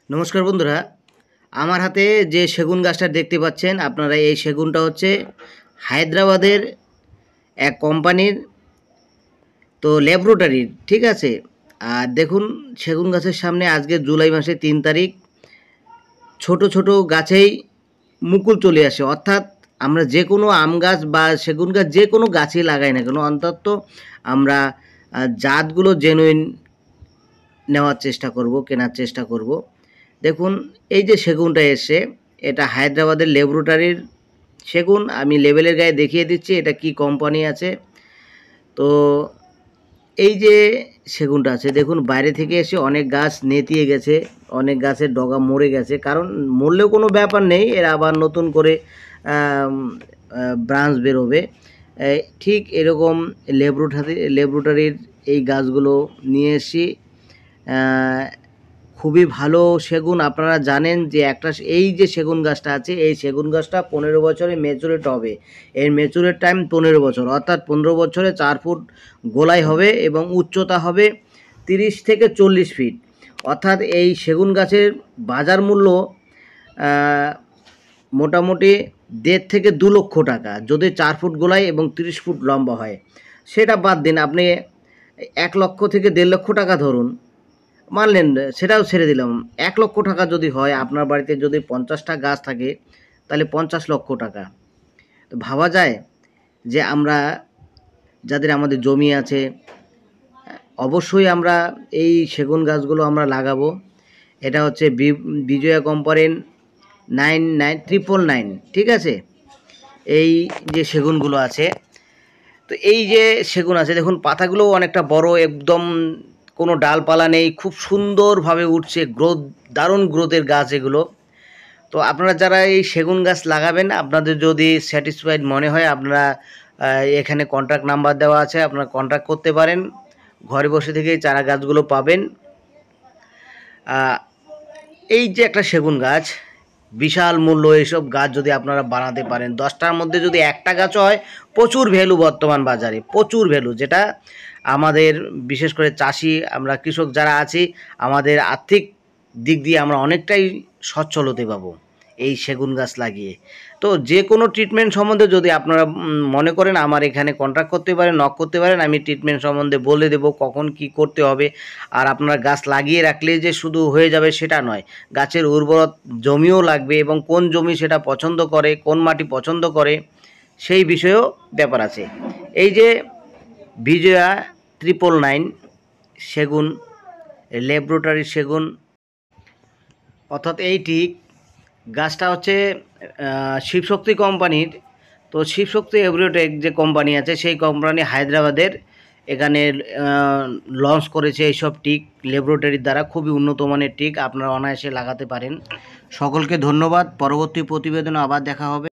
নমস্কার বন্ধুরা, আমার হাতে যে সেগুন গাছটা দেখতে পাচ্ছেন আপনারা, এই সেগুনটা হচ্ছে হায়দ্রাবাদের এক কোম্পানির তো ল্যাবরেটরির, ঠিক আছে। আর দেখুন, সেগুন গাছের সামনে আজকে জুলাই মাসের 3 তারিখ ছোট ছোট গাছেই মুকুল চলে আসে। অর্থাৎ আমরা যে কোনো আম গাছ বা সেগুন গাছ যে কোনো গাছই লাগাই না কেন, অন্তত আমরা জাতগুলো জেনুইন নেওয়ার চেষ্টা করব, কেনার চেষ্টা করব। দেখুন, এই যে সেগুনটা এসছে, এটা হায়দ্রাবাদের ল্যাবরেটরির সেগুন। আমি লেবেলের গায়ে দেখিয়ে দিচ্ছি এটা কি কোম্পানি আছে। তো এই যে সেগুনটা আছে, দেখুন বাইরে থেকে এসে অনেক গাছ নেতিয়ে গেছে, অনেক গাছের ডগা মরে গেছে। কারণ মরলেও কোনো ব্যাপার নেই, এরা আবার নতুন করে ব্রাঞ্চ বেরোবে। ঠিক এরকম ল্যাবরেটরির এই গাছগুলো নিয়ে এসেছি। খুবই ভালো সেগুন। আপনারা জানেন যে এই যে সেগুন গাছটা আছে, এই সেগুন গাছটা 15 বছরে ম্যাচুরেট হবে। এর ম্যাচুরেট টাইম 15 বছর, অর্থাৎ 15 বছরে 4 ফুট গোলাই হবে এবং উচ্চতা হবে 30 থেকে 40 ফিট। অর্থাৎ এই সেগুন গাছের বাজার মূল্য মোটামুটি 1.5 থেকে 2 লক্ষ টাকা, যদি 4 ফুট গোলাই এবং 30 ফুট লম্বা হয়। সেটা বাদ দিন, আপনি 1 লক্ষ থেকে 1.5 লক্ষ টাকা ধরুন, মানলেন, সেটাও ছেড়ে দিলাম। 1 লক্ষ টাকা যদি হয়, আপনার বাড়িতে যদি 50টা গাছ থাকে, তাহলে 50 লক্ষ টাকা। তো ভাবা যায় যে আমরা যাদের আমাদের জমি আছে, অবশ্যই আমরা এই সেগুন গাছগুলো আমরা লাগাবো। এটা হচ্ছে বিজয়া কোম্পানির 99999, ঠিক আছে। এই যে সেগুনগুলো আছে, তো এই যে সেগুন আছে, দেখুন পাতাগুলোও অনেকটা বড়, একদম কোনো ডালপালা নেই, খুব সুন্দরভাবে উঠছে, গ্রোথ, দারুণ গ্রোথের গাছ এগুলো। তো আপনারা যারা এই সেগুন গাছ লাগাবেন, আপনাদের যদি স্যাটিসফাইড মনে হয়, আপনারা এখানে কন্ট্যাক্ট নাম্বার দেওয়া আছে, আপনারা কন্ট্যাক্ট করতে পারেন। ঘরে বসে থেকেই চারা গাছগুলো পাবেন। এই যে একটা সেগুন গাছ, বিশাল মূল্য। এইসব গাছ যদি আপনারা বানাতে পারেন, 10টার মধ্যে যদি একটা গাছও হয়, প্রচুর ভ্যালু বর্তমান বাজারে, প্রচুর ভ্যালু। যেটা আমাদের, বিশেষ করে চাষি, আমরা কৃষক যারা আছি, আমাদের আর্থিক দিক দিয়ে আমরা অনেকটাই সচ্ছল হতে পাবো এই সেগুন গাছ লাগিয়ে। তো যে কোনো ট্রিটমেন্ট সম্বন্ধে যদি আপনারা মনে করেন, আমার এখানে কন্ট্যাক্ট করতে পারেন, নক করতে পারেন। আমি ট্রিটমেন্ট সম্বন্ধে বলে দেবো কখন কি করতে হবে। আর আপনারা গাছ লাগিয়ে রাখলে যে শুধু হয়ে যাবে সেটা নয়, গাছের উর্বর জমিও লাগবে, এবং কোন জমি সেটা পছন্দ করে, কোন মাটি পছন্দ করে, সেই বিষয়েও ব্যাপার আছে। এই যে বিজয়া 999 সেগুন, ল্যাবরেটরি সেগুন, অর্থাৎ এইটি গাছটা হচ্ছে শিবশক্তি কোম্পানির। তো শিবশক্তি এগ্রোটেক যে কোম্পানি আছে, সেই কোম্পানি হায়দ্রাবাদের এখানে লঞ্চ করেছে এইসব টিক ল্যাবরেটরির দ্বারা। খুবই উন্নত মানের টিক, আপনারা অনায়াসে লাগাতে পারেন। সকলকে ধন্যবাদ। পরবর্তী প্রতিবেদনে আবার দেখা হবে।